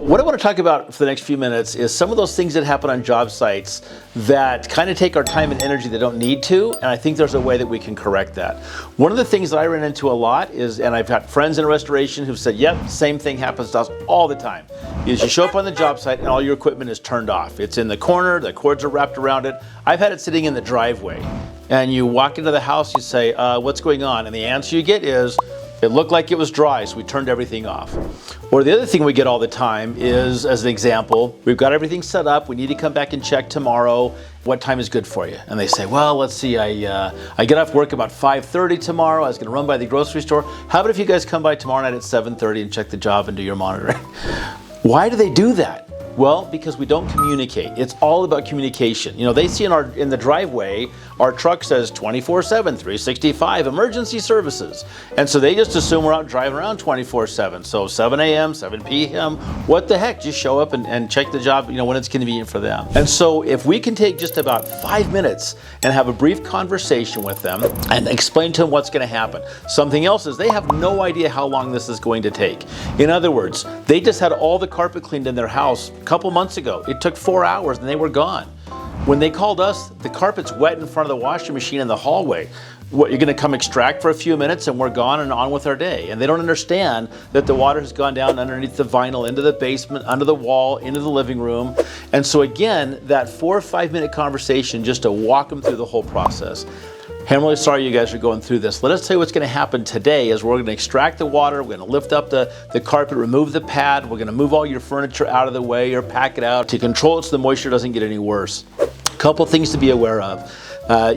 what I want to talk about for the next few minutes is some of those things that happen on job sites that kind of take our time and energy they don't need to, and I think there's a way that we can correct that. One of the things that I run into a lot is, and I've got friends in restoration who've said, yep, same thing happens to us all the time, is you show up on the job site and all your equipment is turned off. It's in the corner, the cords are wrapped around it. I've had it sitting in the driveway. And you walk into the house, you say, what's going on? And the answer you get is, it looked like it was dry, so we turned everything off. Or the other thing we get all the time is, as an example, we've got everything set up, we need to come back and check tomorrow. What time is good for you? And they say, well, let's see, I get off work about 5:30 tomorrow, I was gonna run by the grocery store. How about if you guys come by tomorrow night at 7:30 and check the job and do your monitoring? Why do they do that? Well, because we don't communicate. It's all about communication. You know, they see in the driveway, our truck says 24/7, 365 emergency services. And so they just assume we're out driving around 24/7. So 7 a.m., 7 p.m., what the heck? Just show up and check the job, when it's convenient for them. And so if we can take just about 5 minutes and have a brief conversation with them and explain to them what's gonna happen. Something else is they have no idea how long this is going to take. In other words, they just had all the carpet cleaned in their house couple months ago. It took 4 hours and they were gone. When they called us, the carpet's wet in front of the washing machine in the hallway. What, you're gonna come extract for a few minutes and we're gone and on with our day. And they don't understand that the water has gone down underneath the vinyl, into the basement, under the wall, into the living room. And so again, that 4 or 5 minute conversation just to walk them through the whole process. Hey, I'm really sorry you guys are going through this. Let us tell you what's going to happen today is we're going to extract the water, we're going to lift up the carpet, remove the pad, we're going to move all your furniture out of the way or pack it out to control it so the moisture doesn't get any worse. A couple things to be aware of.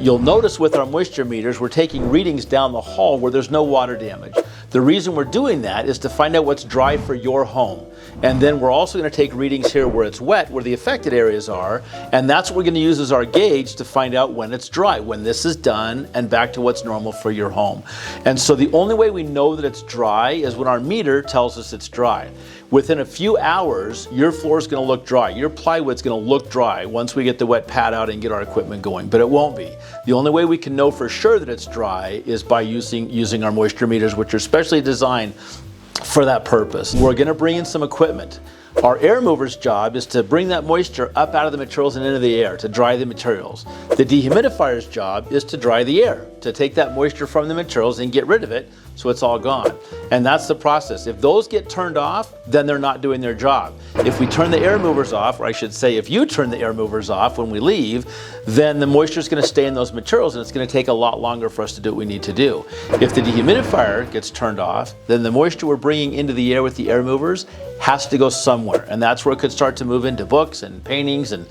You'll notice with our moisture meters, we're taking readings down the hall where there's no water damage. The reason we're doing that is to find out what's dry for your home. And then we're also going to take readings here where it's wet, where the affected areas are, and that's what we're going to use as our gauge to find out when it's dry, when this is done and back to what's normal for your home. And so the only way we know that it's dry is when our meter tells us it's dry. Within a few hours, your floor is going to look dry. Your plywood's going to look dry once we get the wet pad out and get our equipment going, but it won't be. The only way we can know for sure that it's dry is by using our moisture meters, which are specially designed for that purpose. We're going to bring in some equipment. Our air mover's job is to bring that moisture up out of the materials and into the air, to dry the materials. The dehumidifier's job is to dry the air, to take that moisture from the materials and get rid of it so it's all gone. And that's the process. If those get turned off, then they're not doing their job. If we turn the air movers off, or I should say if you turn the air movers off when we leave, then the moisture is going to stay in those materials and it's going to take a lot longer for us to do what we need to do. If the dehumidifier gets turned off, then the moisture we're bringing into the air with the air movers has to go somewhere, and that's where it could start to move into books and paintings and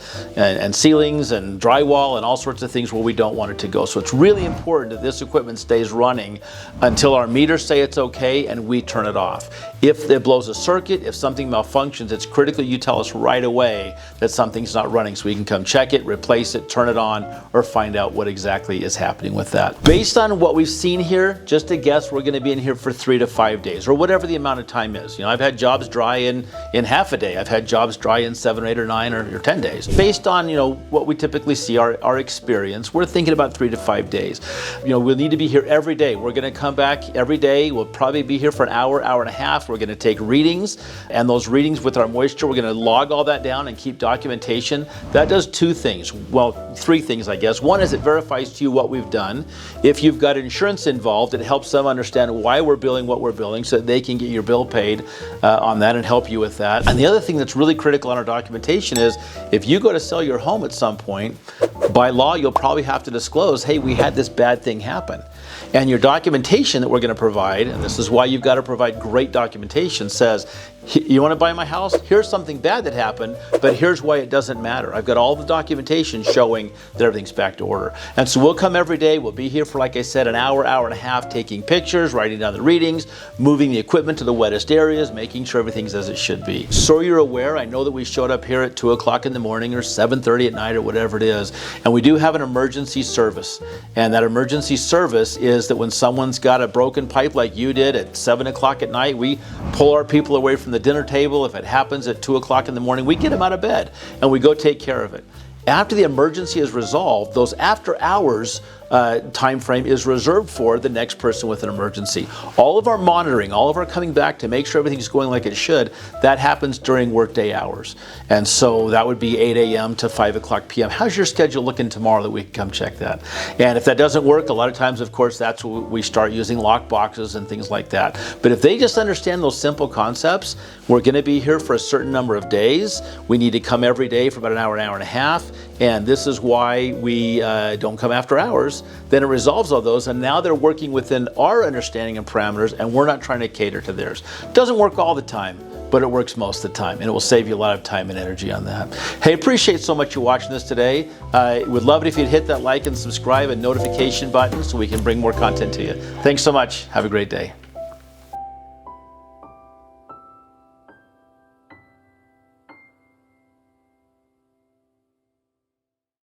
ceilings and drywall and all sorts of things where we don't want it to go. So it's really important that this equipment stays running until our meters say it's okay and we turn it off. If it blows a circuit, if something malfunctions, it's critical you tell us right away that something's not running so we can come check it, replace it, turn it on, or find out what exactly is happening with that. Based on what we've seen here, just a guess, we're going to be in here for 3 to 5 days or whatever the amount of time is. I've had jobs dry in half a day. I've had jobs dry in 7 or 8 or 9 or 10 days. Based on what we typically see, our experience, we're thinking about 3 to 5 days. We'll need to be here every day. We're going to come back every day. We'll probably be here for an hour, hour and a half. We're going to take readings, and those readings with our moisture, we're going to log all that down and keep documentation. That does 2 things. Well, 3 things, I guess. One is it verifies to you what we've done. If you've got insurance involved, it helps them understand why we're billing what we're billing so that they can get your bill paid on that and help you with that. And the other thing that's really critical on our documentation is if you go to sell your home at some point, by law, you'll probably have to disclose, hey, we had this bad thing happen. And your documentation that we're going to provide, and this is why you've got to provide great documentation, says, you want to buy my house? Here's something bad that happened, but here's why it doesn't matter. I've got all the documentation showing that everything's back to order. And so we'll come every day. We'll be here for, like I said, an hour, hour and a half, taking pictures, writing down the readings, moving the equipment to the wettest areas, making sure everything's as it should be. So you're aware, I know that we showed up here at 2 o'clock in the morning or 7:30 at night or whatever it is, and we do have an emergency service. And that emergency service is that when someone's got a broken pipe like you did at 7 o'clock at night, we pull our people away from the dinner table. If it happens at 2 o'clock in the morning, we get them out of bed and we go take care of it. After the emergency is resolved, those after hours time frame is reserved for the next person with an emergency. All of our monitoring, all of our coming back to make sure everything's going like it should, that happens during workday hours. And so that would be 8 a.m. to 5 o'clock p.m. How's your schedule looking tomorrow that we can come check that? And if that doesn't work, a lot of times, of course, that's when we start using lock boxes and things like that. But if they just understand those simple concepts, we're going to be here for a certain number of days. We need to come every day for about an hour and a half. And this is why we don't come after hours. Then it resolves all those, and now they're working within our understanding and parameters, and we're not trying to cater to theirs. Doesn't work all the time, but it works most of the time, and it will save you a lot of time and energy on that. Hey, appreciate so much you watching this today. Would love it if you'd hit that like and subscribe and notification button so we can bring more content to you. Thanks so much. Have a great day.